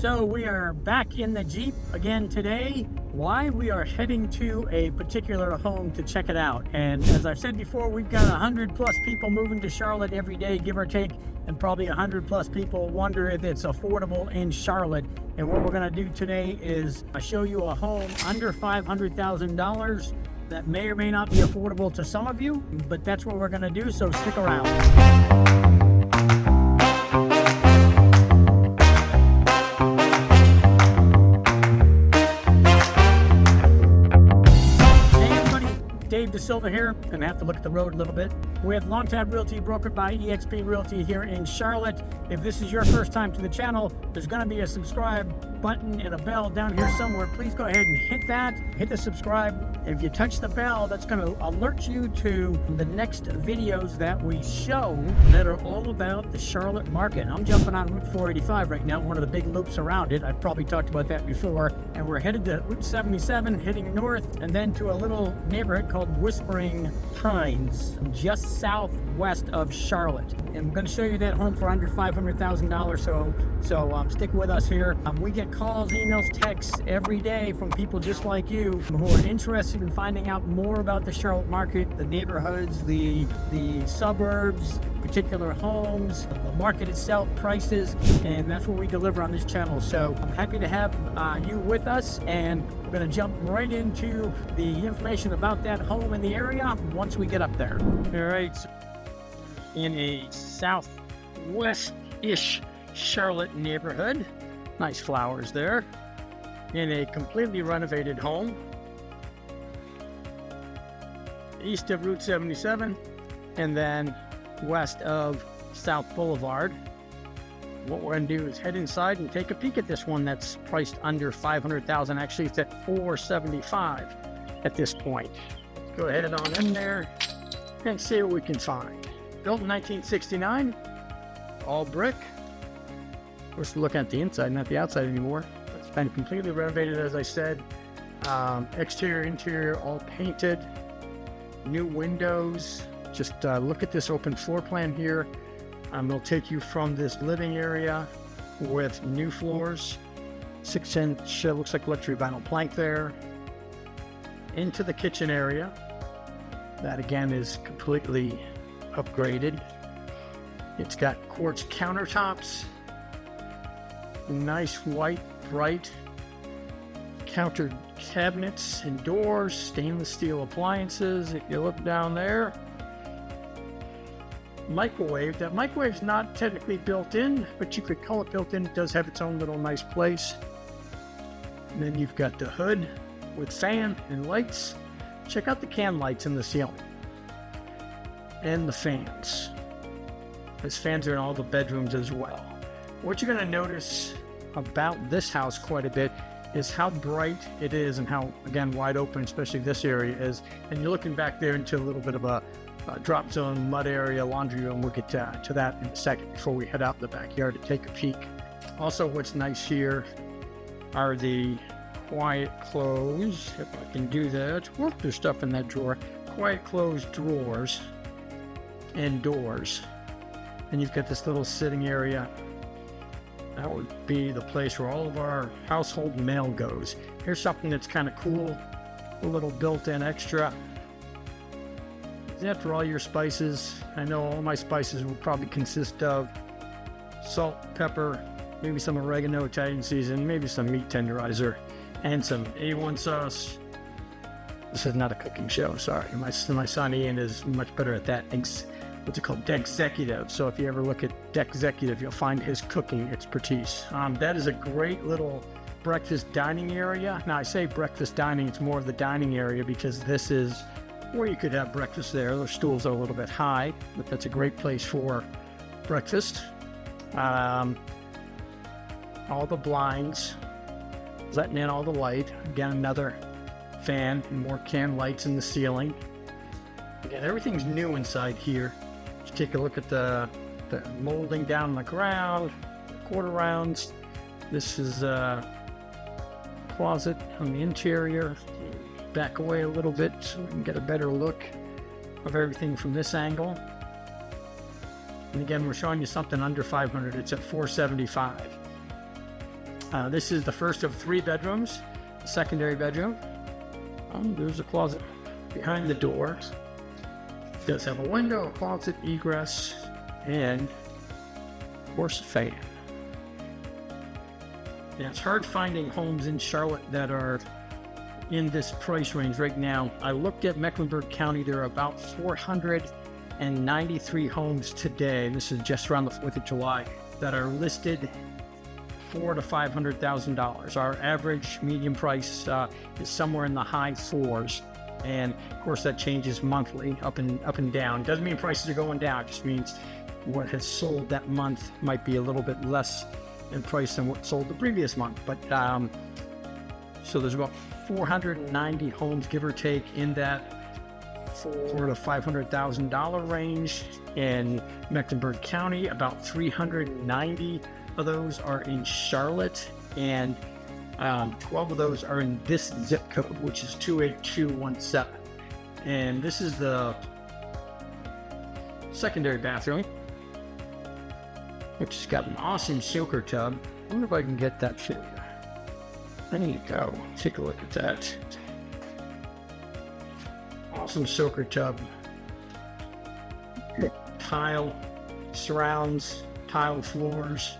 So we are back in the Jeep again today. Why? We are heading to a particular home to check it out. And as I've said before, we've got 100 plus people moving to Charlotte every day, give or take. And probably 100 plus people wonder if it's affordable in Charlotte. And what we're gonna do today is show you a home under $500,000 that may or may not be affordable to some of you, but that's what we're gonna do, so stick around. Silva here, and I have to look at the road a little bit. We have Longtime Realty brokered by eXp Realty here in Charlotte. If this is your first time to the channel, there's going to be a subscribe button and a bell down here somewhere. Please go ahead and hit that, hit the subscribe. If you touch the bell, that's going to alert you to the next videos that we show that are all about the Charlotte market. I'm jumping on Route 485 right now, one of the big loops around it. I've probably talked about that before. And we're headed to Route 77, heading north, and then to a little neighborhood called Whispering Pines, just southwest of Charlotte. And I'm going to show you that home for under $500,000. So stick with us here. We get calls, emails, texts every day from people just like you who are interested in finding out more about the Charlotte market, the neighborhoods, the suburbs, particular homes, the market itself, prices, and that's what we deliver on this channel. So I'm happy to have you with us, and we're going to jump right into the information about that home in the area once we get up there. All right, in a southwest-ish Charlotte neighborhood, nice flowers there, in a completely renovated home east of Route 77 and then west of South Boulevard. What we're going to do is head inside and take a peek at this one that's priced under $500,000. Actually, it's at $475 at this point. Let's go ahead on in there and see what we can find. Built in 1969, all brick. Of course, we're looking at the inside, not the outside anymore. It's been completely renovated, as I said. Exterior, interior, all painted. New windows. Just look at this open floor plan here. It'll take you from this living area with new floors, 6-inch, looks like luxury vinyl plank there, into the kitchen area. That again is completely upgraded. It's got quartz countertops, nice white, bright counter cabinets and doors, stainless steel appliances. If you look down there, microwave. That microwave's not technically built in, but you could call it built in. It does have its own little nice place. And then you've got the hood with fan and lights. Check out the can lights in the ceiling and the fans. Those fans are in all the bedrooms as well. What you're going to notice about this house quite a bit is how bright it is and how, again, wide open, especially this area is. And you're looking back there into a little bit of a drop zone, mud area, laundry room. We'll get to that in a second before we head out in the backyard to take a peek. Also, what's nice here are the quiet close, if I can do that. Whoop, there's stuff in that drawer. Quiet closed drawers and doors. And you've got this little sitting area. That would be the place where all of our household mail goes. Here's something that's kind of cool, a little built-in extra. After all your spices, I know all my spices will probably consist of salt, pepper, maybe some oregano, Italian season, maybe some meat tenderizer, and some A1 sauce. This is not a cooking show, sorry. My son Ian is much better at that. What's it called? Dexecutive. So if you ever look at Dexecutive, you'll find his cooking expertise. That is a great little breakfast dining area. Now I say breakfast dining, it's more of the dining area because this is where you could have breakfast there. Those stools are a little bit high, but that's a great place for breakfast. All the blinds, letting in all the light. Again, another fan and more can lights in the ceiling. Again, everything's new inside here. Just take a look at the molding down on the ground, the quarter rounds. This is a closet on the interior. Back away a little bit so we can get a better look of everything from this angle. And again, we're showing you something under 500. It's at 475. This is the first of 3 bedrooms, the secondary bedroom. There's a closet behind the door. It does have a window, a closet, egress, and of course a fan. Yeah, it's hard finding homes in Charlotte that are in this price range right now. I looked at Mecklenburg County. There are about 493 homes today, and this is just around the 4th of July, that are listed $400,000 to $500,000. Our average median price is somewhere in the high 4s, and of course that changes monthly, up and down. Doesn't mean prices are going down. It just means what has sold that month might be a little bit less in price than what sold the previous month. But so there's about 490 homes, give or take, in that $400,000 to $500,000 range in Mecklenburg County. About 390 of those are in Charlotte, and 12 of those are in this zip code, which is 28217. And this is the secondary bathroom, which has got an awesome soaker tub. I wonder if I can get that fit. There you go. Take a look at that. Awesome soaker tub. Tile surrounds, tile floors,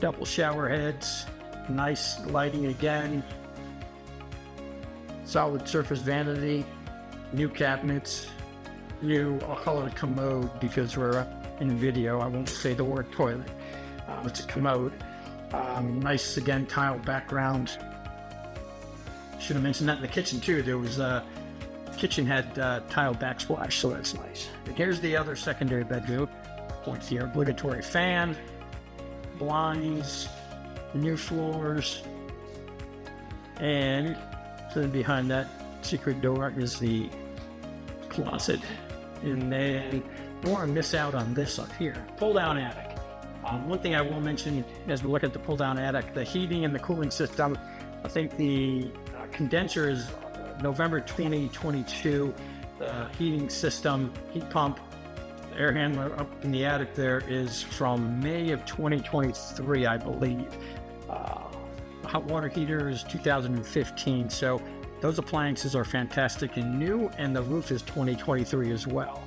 double shower heads, nice lighting again, solid surface vanity, new cabinets, new, I'll call it a commode because we're in video, I won't say the word toilet. It's a commode. Nice, again, tile background. Should have mentioned that in the kitchen too. There was kitchen had tile backsplash, so that's nice. And here's the other secondary bedroom. Points the obligatory fan, blinds, new floors, and so then behind that secret door is the closet. And then don't want to miss out on this up here, pull down attic. One thing I will mention as we look at the pull down attic, the heating and the cooling system. I think the condenser is November 2022. The heating system, heat pump, air handler up in the attic there is from May of 2023, I believe. The hot water heater is 2015. So those appliances are fantastic and new, and the roof is 2023 as well.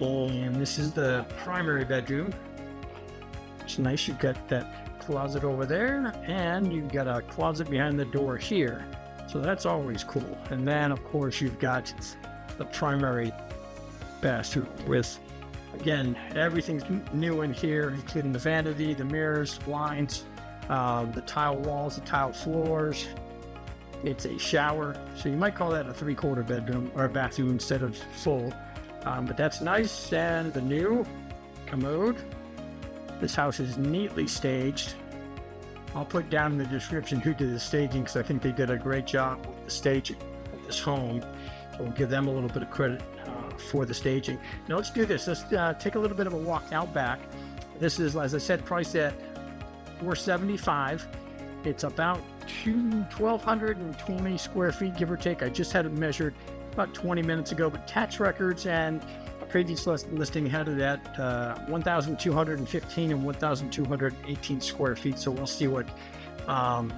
And this is the primary bedroom. It's nice. You've got that closet over there, and you've got a closet behind the door here. So that's always cool. And then, of course, you've got the primary bathroom with, again, everything's new in here, including the vanity, the mirrors, blinds, the tile walls, the tile floors. It's a shower, so you might call that a 3/4 bedroom or a bathroom instead of full. But that's nice. And the new commode. This house is neatly staged. I'll put down in the description who did the staging, because I think they did a great job with the staging of this home. So we'll give them a little bit of credit for the staging. Now let's do this. Let's take a little bit of a walk out back. This is, as I said, priced at $475. It's about 1,220 square feet, give or take. I just had it measured about 20 minutes ago, but tax records and a previous listing had it at 1,215 and 1,218 square feet. So we'll see what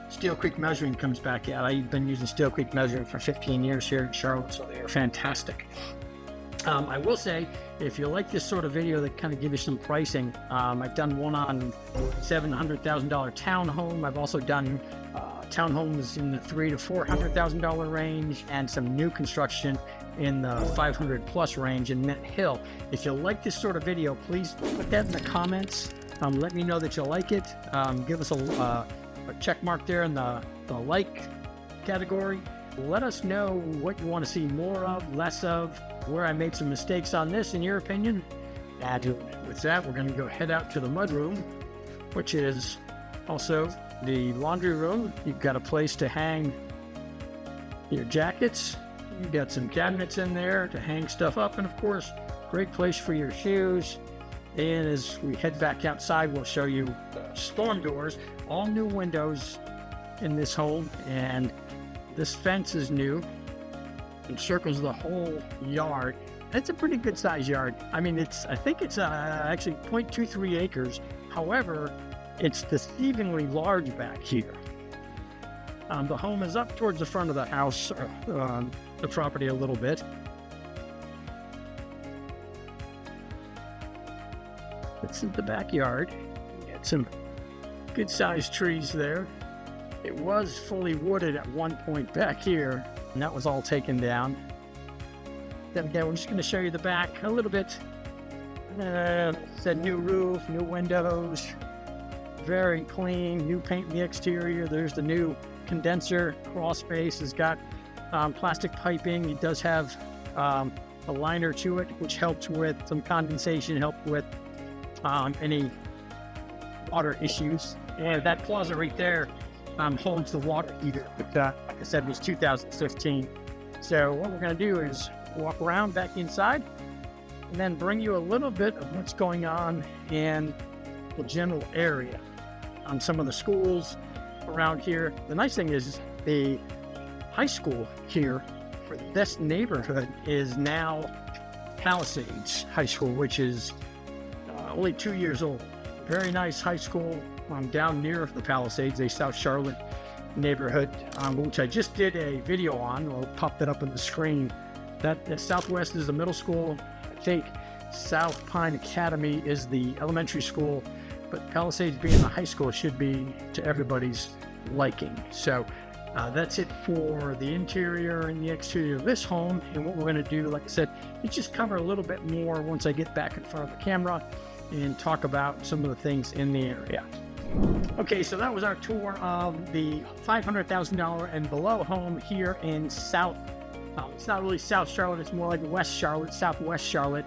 Steel Creek Measuring comes back at. I've been using Steel Creek Measuring for 15 years here in Charlotte, so they are fantastic. I will say, if you like this sort of video that kind of gives you some pricing, I've done one on $700,000 townhome. I've also done townhomes in the $300,000 to $400,000 range, and some new construction in the 500 plus range in Mint Hill. If you like this sort of video, please put that in the comments. Let me know that you like it. Give us a check mark there in the like category. Let us know what you want to see more of, less of, where I made some mistakes on this, in your opinion. And with that, we're going to go head out to the mudroom, which is also the laundry room. You've got a place to hang your jackets. You've got some cabinets in there to hang stuff up, and of course, great place for your shoes. And as we head back outside, we'll show you storm doors, all new windows in this home, and this fence is new. It circles the whole yard. It's a pretty good size yard. I mean, I think it's actually 0.23 acres. However, It's deceivingly large back here. The home is up towards the front of the house, the property a little bit. This is the backyard. Got some good sized trees there. It was fully wooded at one point back here, and that was all taken down. Then again, we're just going to show you the back a little bit. Said new roof, new windows, very clean, new paint in the exterior. There's the new condenser crawl space. It's got plastic piping. It does have a liner to it, which helps with some condensation, helps with any water issues. And that closet right there holds the water heater. But like I said, was 2015. So what we're going to do is walk around back inside and then bring you a little bit of what's going on in the general area on some of the schools around here. The nice thing is the high school here for this neighborhood is now Palisades High School, which is only 2 years old. Very nice high school down near the Palisades, a South Charlotte neighborhood, which I just did a video on. I'll pop that up on the screen. That Southwest is the middle school. I think South Pine Academy is the elementary school, but Palisades being the high school should be to everybody's liking. So that's it for the interior and the exterior of this home. And what we're going to do, like I said, is just cover a little bit more once I get back in front of the camera and talk about some of the things in the area. Okay, so that was our tour of the $500,000 and below home here in South. It's not really South Charlotte, it's more like West Charlotte, Southwest Charlotte,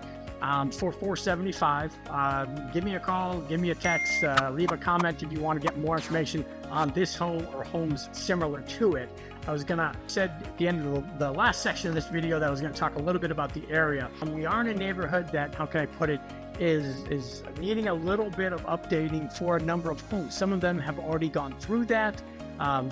for $475,000. Give me a call, give me a text, leave a comment if you want to get more information on this home or homes similar to it. I was gonna said at the end of the last section of this video that I was gonna talk a little bit about the area. We are in a neighborhood that, how can I put it, is needing a little bit of updating for a number of homes. Some of them have already gone through that.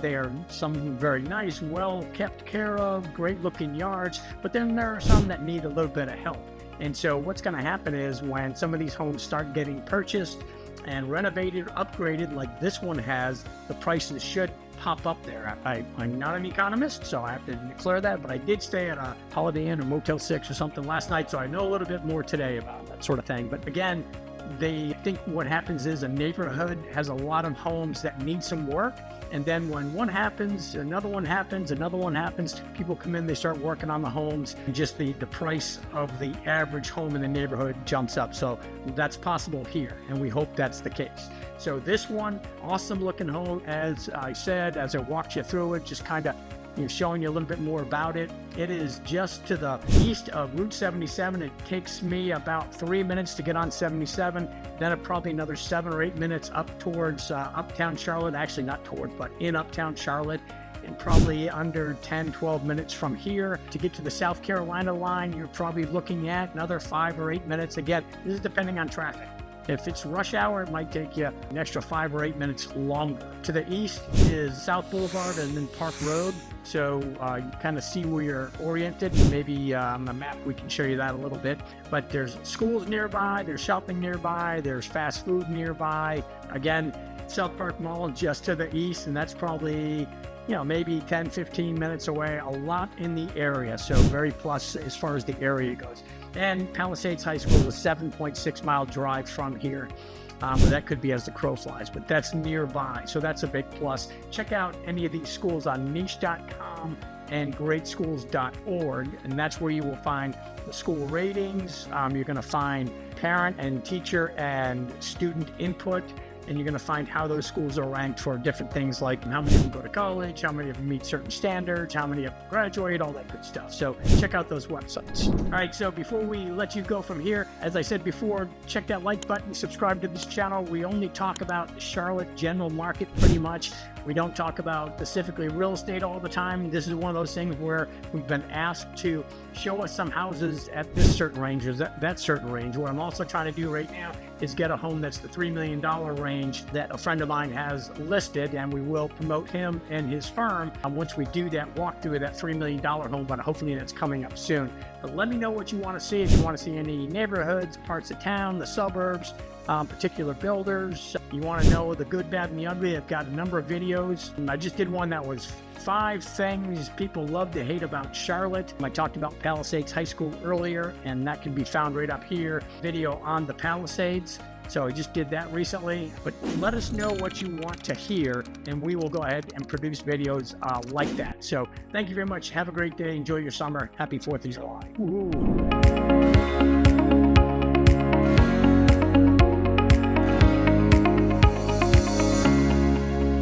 They are some very nice, well kept care of, great looking yards, but then there are some that need a little bit of help. And so what's going to happen is when some of these homes start getting purchased and renovated, upgraded like this one has, the prices should pop up there. I'm not an economist, so I have to declare that, but I did stay at a Holiday Inn or Motel 6 or something last night, so I know a little bit more today about that sort of thing. But again, they think what happens is a neighborhood has a lot of homes that need some work, and then when one happens, another one happens, another one happens, people come in, they start working on the homes, and just the price of the average home in the neighborhood jumps up. So that's possible here, and we hope that's the case. So this one, awesome looking home, as I said, as I walked you through it, just kind of showing you a little bit more about it. It is just to the east of Route 77. It takes me about 3 minutes to get on 77, then probably another 7 or 8 minutes up towards uptown Charlotte. Actually not towards, but in uptown Charlotte, and probably under 10-12 minutes from here to get to the South Carolina line. You're probably looking at another 5 or 8 minutes. Again, this is depending on traffic. If it's rush hour, it might take you an extra 5 or 8 minutes longer. To the east is South Boulevard and then Park Road. So you kind of see where you're oriented. Maybe on the map we can show you that a little bit. But there's schools nearby, there's shopping nearby, there's fast food nearby. Again, South Park Mall just to the east, and that's probably maybe 10-15 minutes away. A lot in the area, so very plus as far as the area goes. And Palisades High School is a 7.6 mile drive from here. But that could be as the crow flies, but that's nearby, so that's a big plus. Check out any of these schools on niche.com and greatschools.org, and that's where you will find the school ratings. You're going to find parent and teacher and student input, and you're going to find how those schools are ranked for different things like how many of them go to college, how many of them meet certain standards, how many of them graduate, all that good stuff. So check out those websites. All right, so before we let you go from here, as I said before, check that like button, subscribe to this channel. We only talk about the Charlotte general market pretty much. We don't talk about specifically real estate all the time. This is one of those things where we've been asked to show us some houses at this certain range or that certain range. What I'm also trying to do right now is get a home that's the $3 million range that a friend of mine has listed, and we will promote him and his firm once we do that walkthrough of that $3 million home, but hopefully that's coming up soon. But let me know what you want to see. If you want to see any neighborhoods, parts of town, the suburbs, particular builders. You want to know the good, bad, and the ugly, I've got a number of videos. I just did one that was 5 things people love to hate about Charlotte. I talked about Palisades High School earlier, and that can be found right up here, video on the Palisades. So I just did that recently, but let us know what you want to hear, and we will go ahead and produce videos like that. So thank you very much. Have a great day. Enjoy your summer. Happy 4th of July. Woo-hoo.